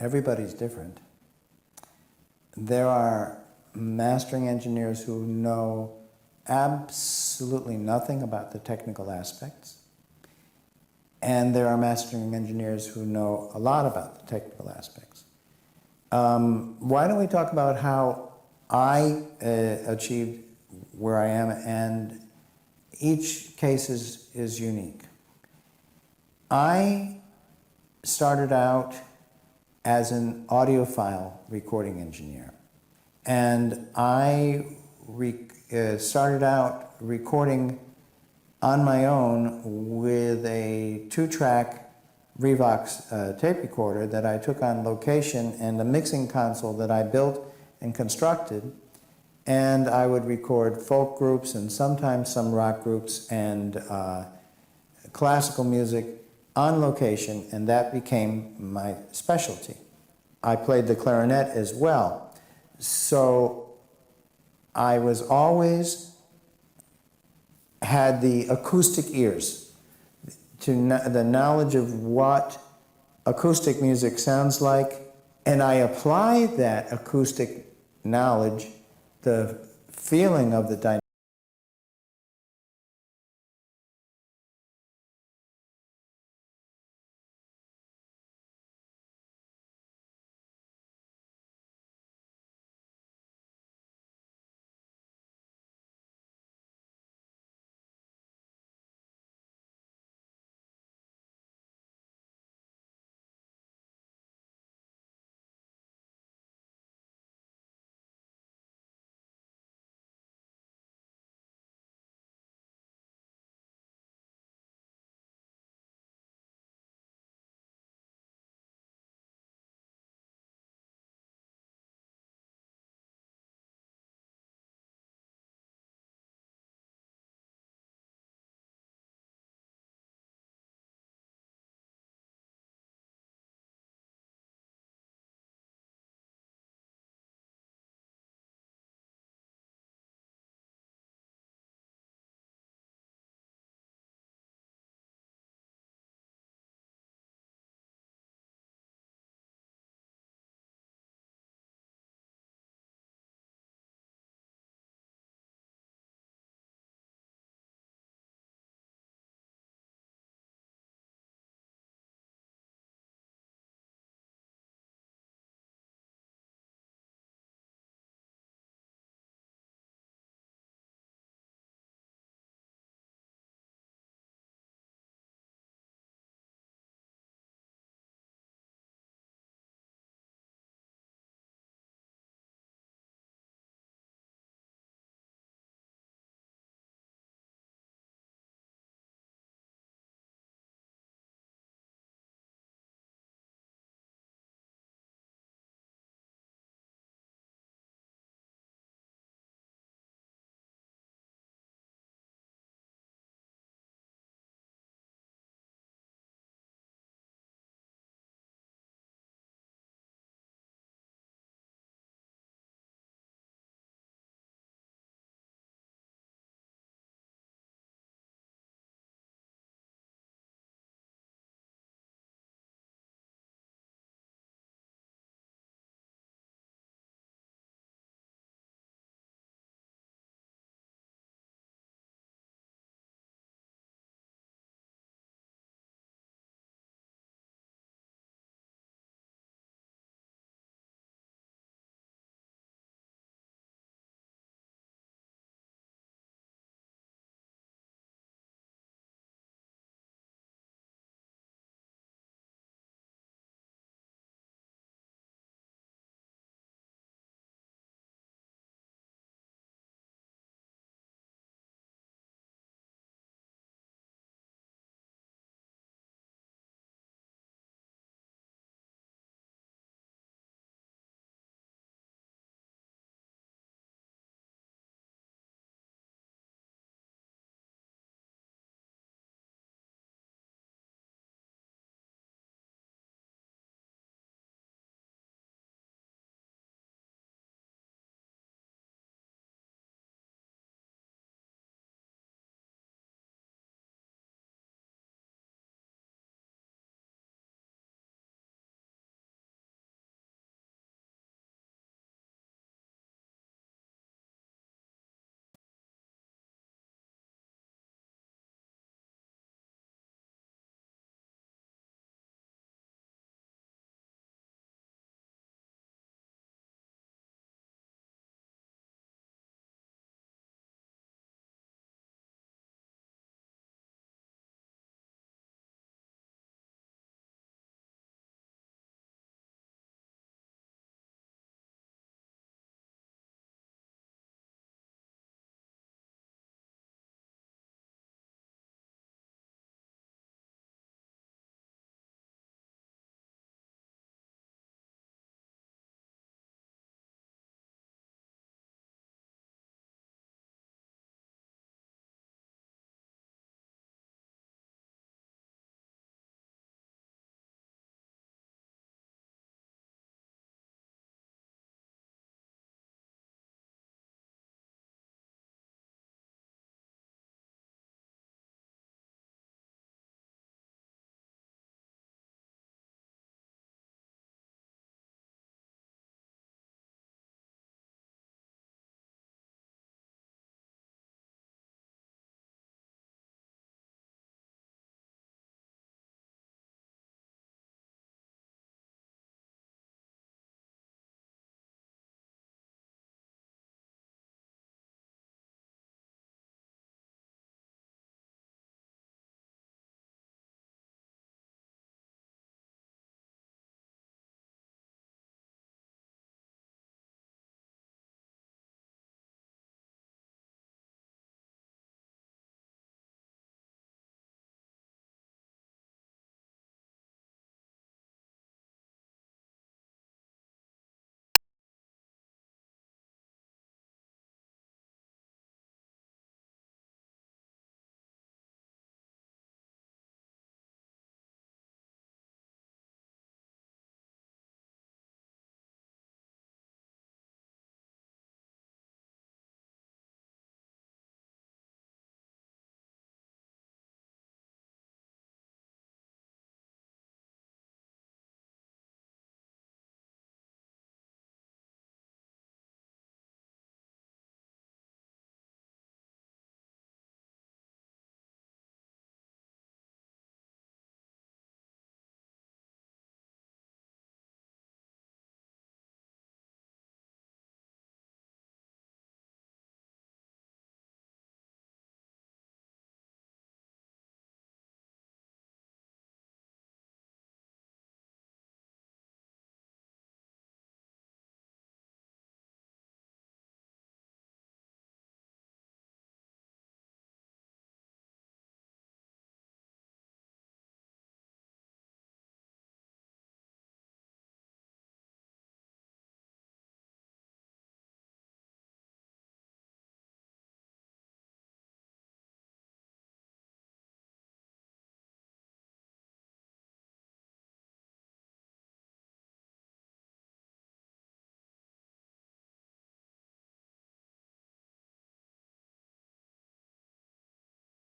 everybody's different. There are mastering engineers who know absolutely nothing about the technical aspects, and there are mastering engineers who know a lot about the technical aspects. Why don't we talk about how I achieved where I am, and each case is unique. I started out as an audiophile recording engineer, and I started out recording on my own with a 2-track Revox tape recorder that I took on location and a mixing console that I built and constructed, and I would record folk groups and sometimes some rock groups and classical music on location, and that became my specialty. I played the clarinet as well, so I was always had the acoustic ears, the knowledge of what acoustic music sounds like, and I applied that acoustic knowledge, the feeling of the dynamic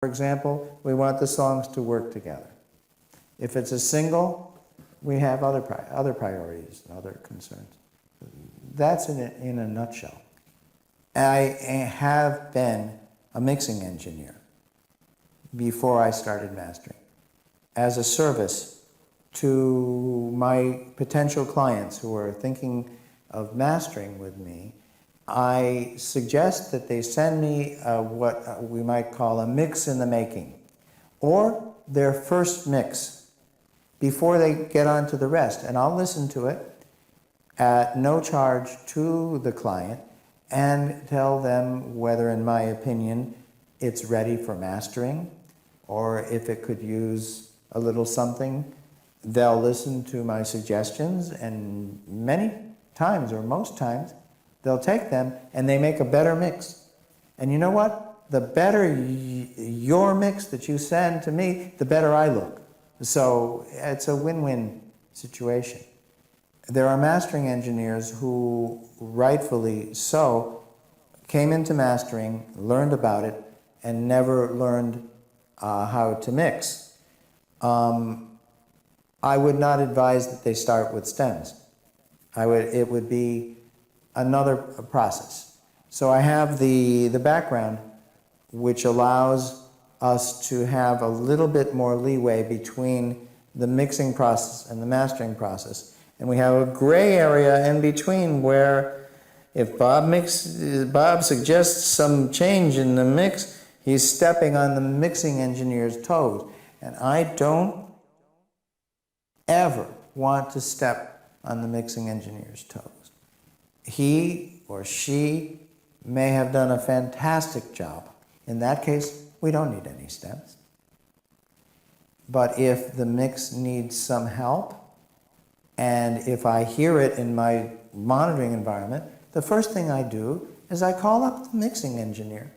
For example, we want the songs to work together. If it's a single, we have other priorities and other concerns. That's in a nutshell. I have been a mixing engineer before I started mastering, as a service to my potential clients who are thinking of mastering with me. I suggest that they send me what we might call a mix in the making, or their first mix before they get on to the rest. And I'll listen to it at no charge to the client and tell them whether, in my opinion, it's ready for mastering, or if it could use a little something. They'll listen to my suggestions, and many times, or most times, they'll take them and they make a better mix. And you know what? The better your mix that you send to me, the better I look. So it's a win-win situation. There are mastering engineers who, rightfully so, came into mastering, learned about it, and never learned how to mix. I would not advise that they start with stems. It would be another process. So I have the background, which allows us to have a little bit more leeway between the mixing process and the mastering process. And we have a gray area in between where if Bob suggests some change in the mix, he's stepping on the mixing engineer's toes. And I don't ever want to step on the mixing engineer's toes. He or she may have done a fantastic job. In that case, we don't need any stems. But if the mix needs some help, and if I hear it in my monitoring environment, the first thing I do is I call up the mixing engineer.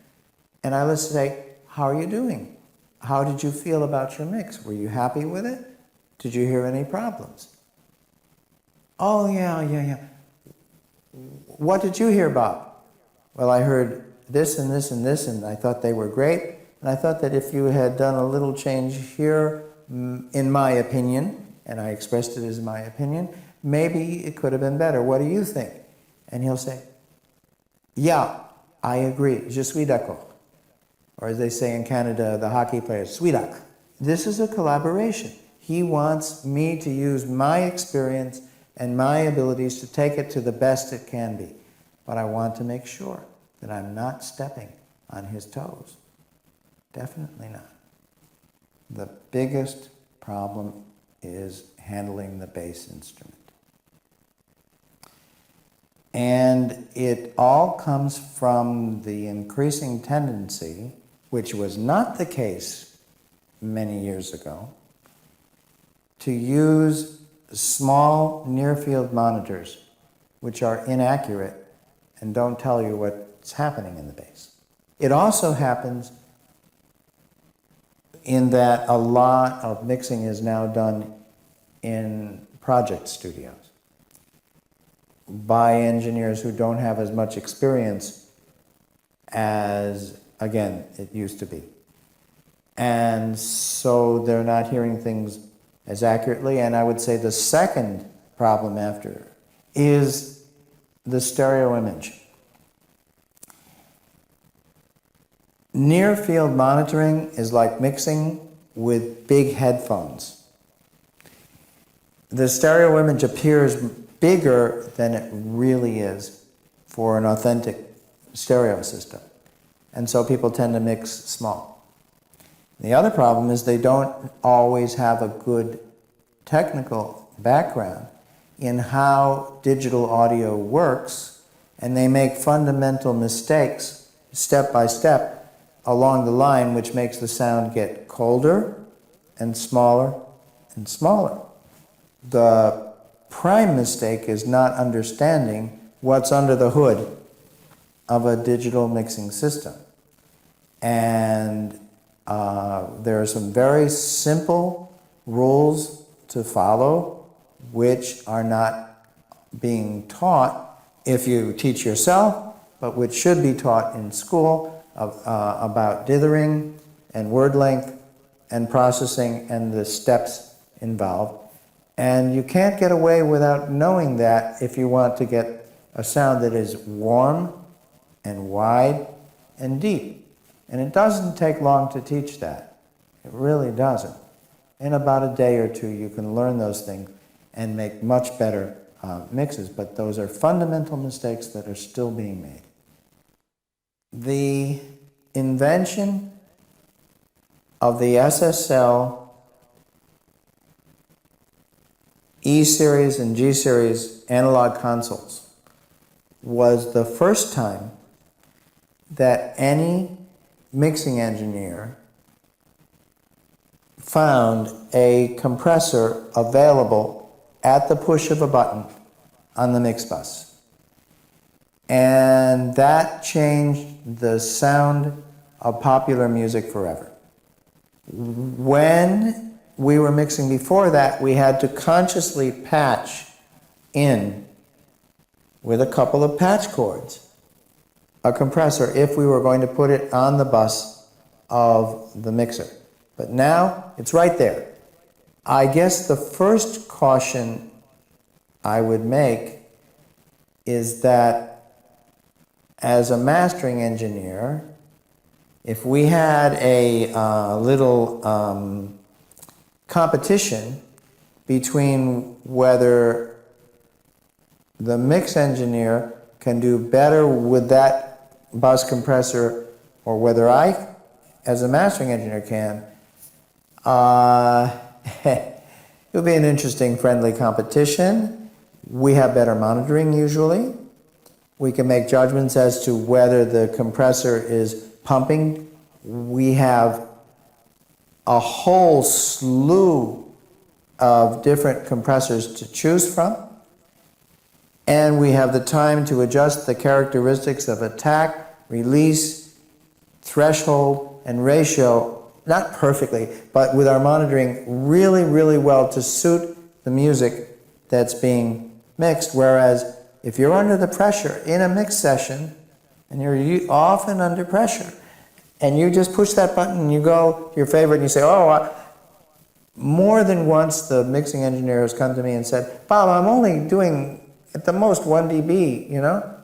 And I let's say, how are you doing? How did you feel about your mix? Were you happy with it? Did you hear any problems? Oh, yeah. What did you hear, Bob? Well, I heard this and this and this, and I thought they were great. And I thought that if you had done a little change here, in my opinion, and I expressed it as my opinion, maybe it could have been better. What do you think? And he'll say, yeah, I agree. Je suis d'accord. Or as they say in Canada, the hockey players, suis d'accord. This is a collaboration. He wants me to use my experience and my abilities to take it to the best it can be. But I want to make sure that I'm not stepping on his toes. Definitely not. The biggest problem is handling the bass instrument. And it all comes from the increasing tendency, which was not the case many years ago, to use small near-field monitors, which are inaccurate and don't tell you what's happening in the bass. It also happens in that a lot of mixing is now done in project studios by engineers who don't have as much experience as, again, it used to be. And so they're not hearing things as accurately. And I would say the second problem after is the stereo image. Near field monitoring is like mixing with big headphones. The stereo image appears bigger than it really is for an authentic stereo system. And so people tend to mix small. The other problem is they don't always have a good technical background in how digital audio works, and they make fundamental mistakes step by step along the line, which makes the sound get colder and smaller and smaller. The prime mistake is not understanding what's under the hood of a digital mixing system. And there are some very simple rules to follow, which are not being taught if you teach yourself, but which should be taught in school about dithering and word length and processing and the steps involved. And you can't get away without knowing that if you want to get a sound that is warm and wide and deep. And it doesn't take long to teach that. It really doesn't. In about a day or two, you can learn those things and make much better mixes, but those are fundamental mistakes that are still being made. The invention of the SSL, E-series and G-series analog consoles was the first time that any mixing engineer found a compressor available at the push of a button on the mix bus. And that changed the sound of popular music forever. When we were mixing before that, we had to consciously patch in with a couple of patch cords a compressor if we were going to put it on the bus of the mixer. But now it's right there. I guess the first caution I would make is that as a mastering engineer, if we had a little competition between whether the mix engineer can do better with that bus compressor or whether I, as a mastering engineer, can, it'll be an interesting, friendly competition. We have better monitoring usually. We can make judgments as to whether the compressor is pumping. We have a whole slew of different compressors to choose from. And we have the time to adjust the characteristics of attack, release, threshold, and ratio, not perfectly, but with our monitoring really, really well to suit the music that's being mixed. Whereas if you're under the pressure in a mix session, and you're often under pressure, and you just push that button and you go to your favorite and you say, more than once the mixing engineer has come to me and said, Bob, I'm only doing at the most 1 dB, you know?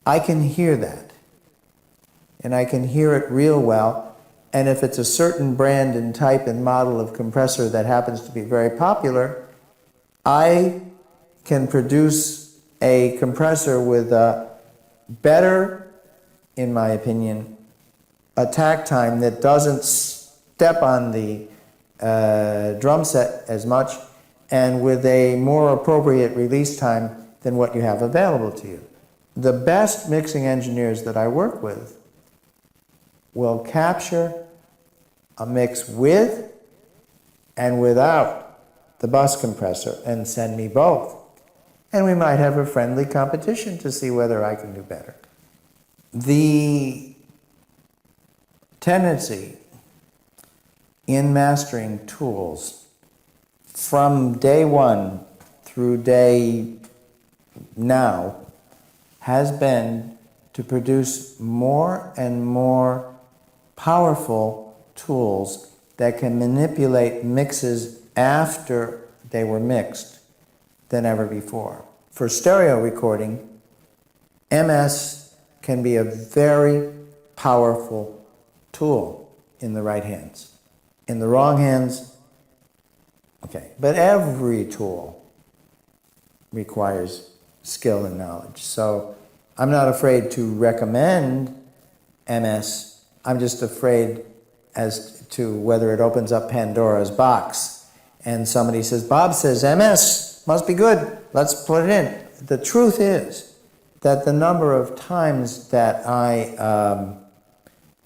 I can hear that. And I can hear it real well. And if it's a certain brand and type and model of compressor that happens to be very popular, I can produce a compressor with a better, in my opinion, attack time that doesn't step on the drum set as much and with a more appropriate release time than what you have available to you. The best mixing engineers that I work with will capture a mix with and without the bus compressor and send me both. And we might have a friendly competition to see whether I can do better. The tendency in mastering tools from day one through day now has been to produce more and more powerful tools that can manipulate mixes after they were mixed than ever before. For stereo recording, MS can be a very powerful tool in the right hands. In the wrong hands, okay. But every tool requires skill and knowledge. So I'm not afraid to recommend MS. I'm just afraid as to whether it opens up Pandora's box. And somebody says, Bob says MS must be good. Let's put it in. The truth is that the number of times that I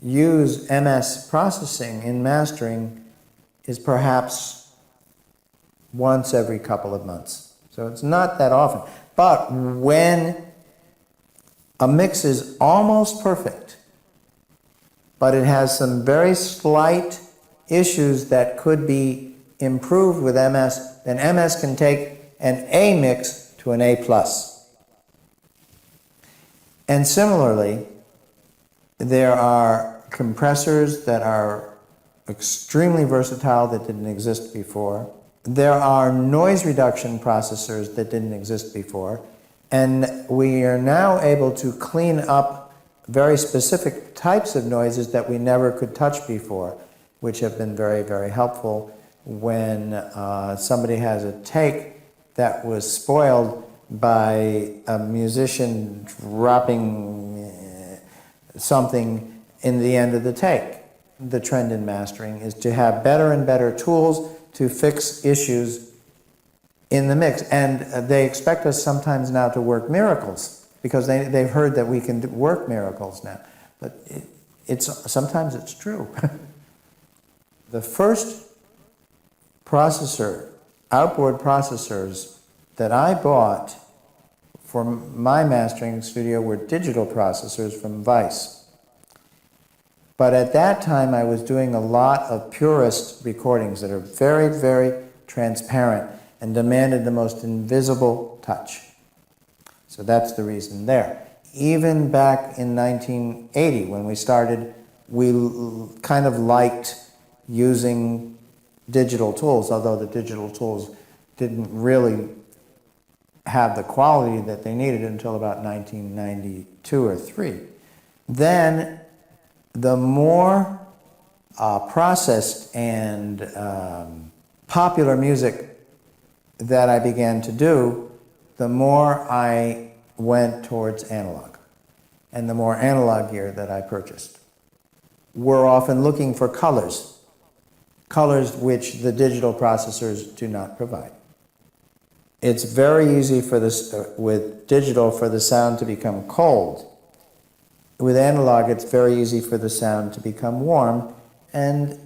use MS processing in mastering is perhaps once every couple of months. So it's not that often. But when a mix is almost perfect, but it has some very slight issues that could be improved with MS, then MS can take an A mix to an A+. And similarly, there are compressors that are extremely versatile that didn't exist before. There are noise reduction processors that didn't exist before. And we are now able to clean up very specific types of noises that we never could touch before, which have been very, very helpful when somebody has a take that was spoiled by a musician dropping something in the end of the take. The trend in mastering is to have better and better tools to fix issues in the mix. And they expect us sometimes now to work miracles because they've heard that we can work miracles now. But sometimes it's true. The first processor, outboard processors that I bought for my mastering studio were digital processors from Vice. But at that time, I was doing a lot of purist recordings that are very, very transparent and demanded the most invisible touch. So that's the reason there. Even back in 1980, when we started, we kind of liked using digital tools, although the digital tools didn't really have the quality that they needed until about 1992 or 3. Then the more processed and popular music that I began to do, the more I went towards analog, and the more analog gear that I purchased. We're often looking for colors which the digital processors do not provide. It's very easy for with digital for the sound to become cold. With analog, it's very easy for the sound to become warm, and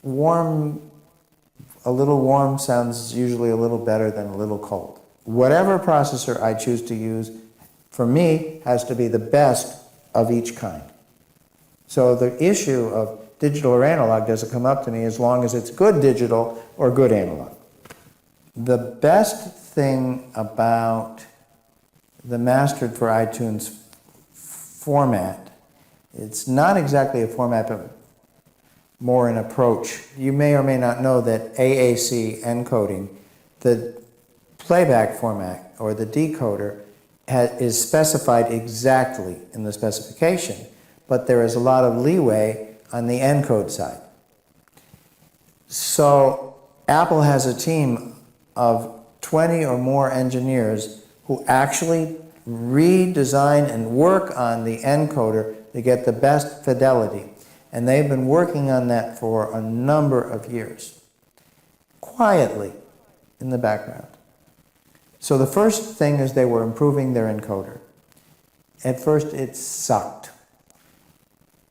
a little warm sounds usually a little better than a little cold. Whatever processor I choose to use, for me, has to be the best of each kind. So the issue of digital or analog doesn't come up to me as long as it's good digital or good analog. The best thing about the mastered for iTunes format, it's not exactly a format, but more an approach. You may or may not know that AAC encoding, the playback format or the decoder, is specified exactly in the specification, but there is a lot of leeway on the encode side. So Apple has a team of 20 or more engineers who actually redesign and work on the encoder to get the best fidelity. And they've been working on that for a number of years, quietly in the background. So the first thing is they were improving their encoder. At first it sucked.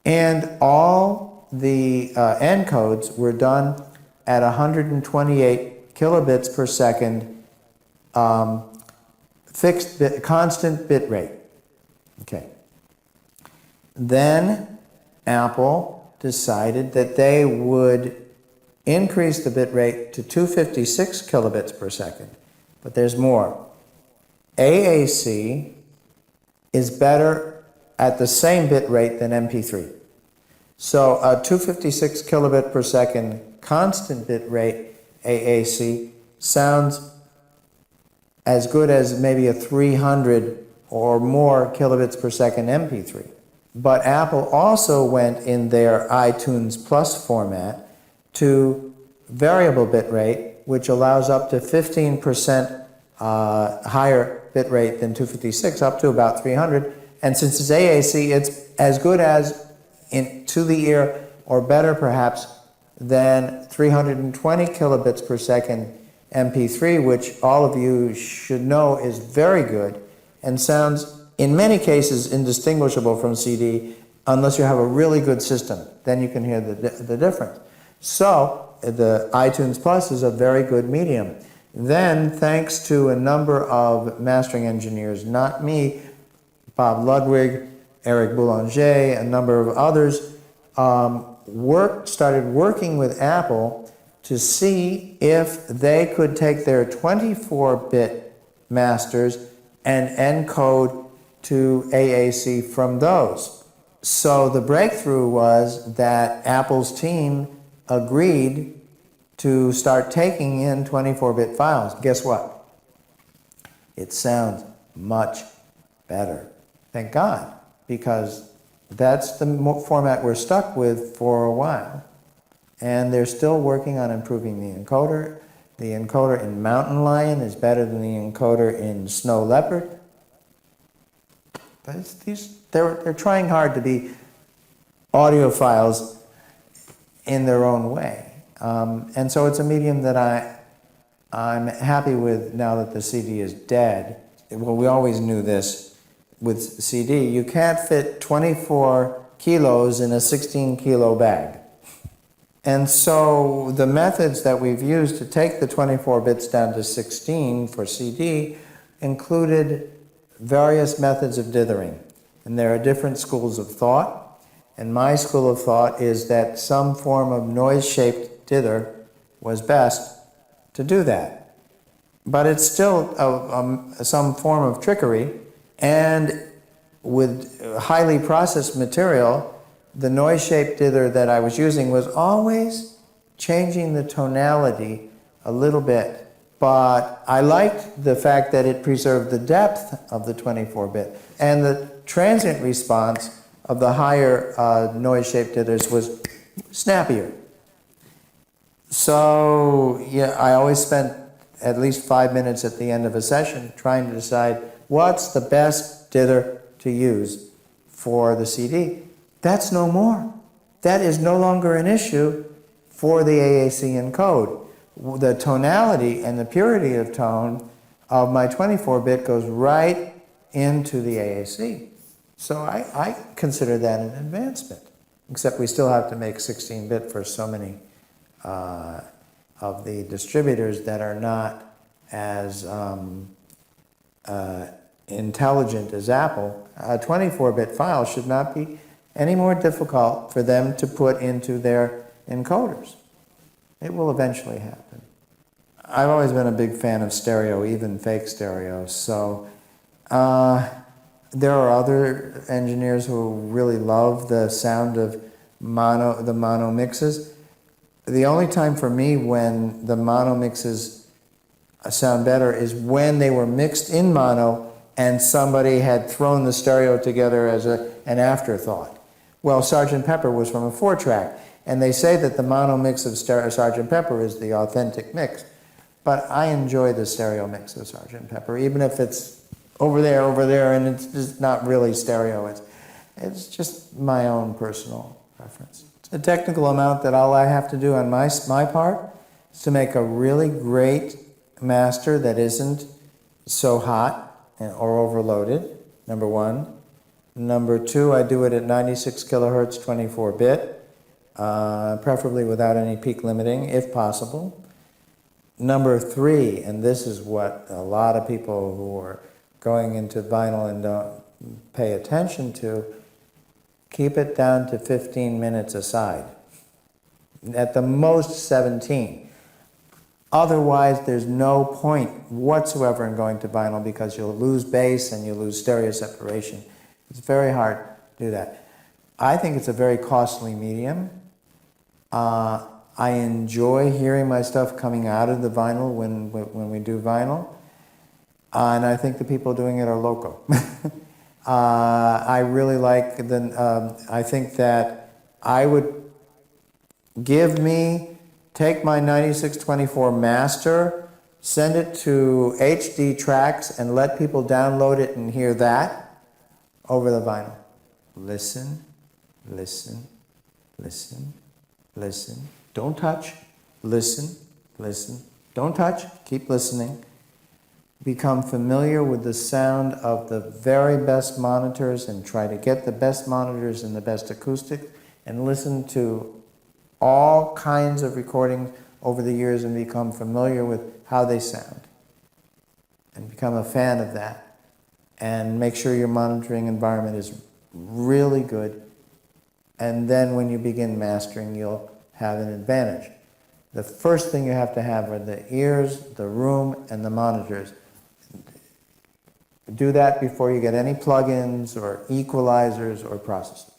And all the encodes were done at 128 kilobits per second constant bit rate. Okay. Then Apple decided that they would increase the bit rate to 256 kilobits per second. But there's more. AAC is better at the same bit rate than MP3. So a 256 kilobit per second constant bit rate AAC sounds as good as maybe a 300 or more kilobits per second MP3. But Apple also went in their iTunes Plus format to variable bit rate, which allows up to 15% higher bit rate than 256, up to about 300. And since it's AAC, it's as good as to the ear, or better perhaps, than 320 kilobits per second MP3, which all of you should know is very good and sounds in many cases indistinguishable from CD unless you have a really good system. Then you can hear the difference. So the iTunes Plus is a very good medium. Then, thanks to a number of mastering engineers, not me, Bob Ludwig, Eric Boulanger, a number of others, started working with Apple to see if they could take their 24-bit masters and encode to AAC from those. So the breakthrough was that Apple's team agreed to start taking in 24-bit files. Guess what? It sounds much better. Thank God, because that's the format we're stuck with for a while. And they're still working on improving the encoder. The encoder in Mountain Lion is better than the encoder in Snow Leopard. But they're trying hard to be audiophiles in their own way. And so it's a medium that I'm happy with now that the CD is dead. Well, we always knew this with CD. You can't fit 24 kilos in a 16-kilo bag. And so the methods that we've used to take the 24 bits down to 16 for CD included various methods of dithering. And there are different schools of thought. And my school of thought is that some form of noise-shaped dither was best to do that. But it's still some form of trickery. And with highly processed material, the noise-shaped dither that I was using was always changing the tonality a little bit. But I liked the fact that it preserved the depth of the 24-bit. And the transient response of the higher noise-shaped dithers was snappier. So, yeah, I always spent at least 5 minutes at the end of a session trying to decide what's the best dither to use for the CD. That's no more. That is no longer an issue for the AAC encode. The tonality and the purity of tone of my 24-bit goes right into the AAC. So I consider that an advancement, except we still have to make 16-bit for so many of the distributors that are not as intelligent as Apple. A 24-bit file should not be any more difficult for them to put into their encoders. It will eventually happen. I've always been a big fan of stereo, even fake stereo, so there are other engineers who really love the sound of the mono mixes. The only time for me when the mono mixes sound better is when they were mixed in mono and somebody had thrown the stereo together as an afterthought. Well, Sgt. Pepper was from a 4-track, and they say that the mono mix of Sgt. Pepper is the authentic mix. But I enjoy the stereo mix of Sgt. Pepper, even if it's over there, and it's just not really stereo. It's just my own personal preference. The technical amount that all I have to do on my part is to make a really great master that isn't so hot or overloaded, number one. Number two, I do it at 96 kilohertz, 24-bit, preferably without any peak limiting, if possible. Number three, and this is what a lot of people who are going into vinyl and don't pay attention to, keep it down to 15 minutes a side. At the most 17. Otherwise, there's no point whatsoever in going to vinyl because you'll lose bass and you lose stereo separation. It's very hard to do that. I think it's a very costly medium. I enjoy hearing my stuff coming out of the vinyl when we do vinyl. And I think the people doing it are loco. I really like I think that I would take my 9624 master, send it to HD tracks, and let people download it and hear that over the vinyl. Listen, listen, listen, listen. Don't touch. Listen, listen. Don't touch. Keep listening. Become familiar with the sound of the very best monitors and try to get the best monitors and the best acoustics and listen to all kinds of recordings over the years and become familiar with how they sound and become a fan of that. And make sure your monitoring environment is really good. And then when you begin mastering, you'll have an advantage. The first thing you have to have are the ears, the room, and the monitors. Do that before you get any plugins or equalizers or processors.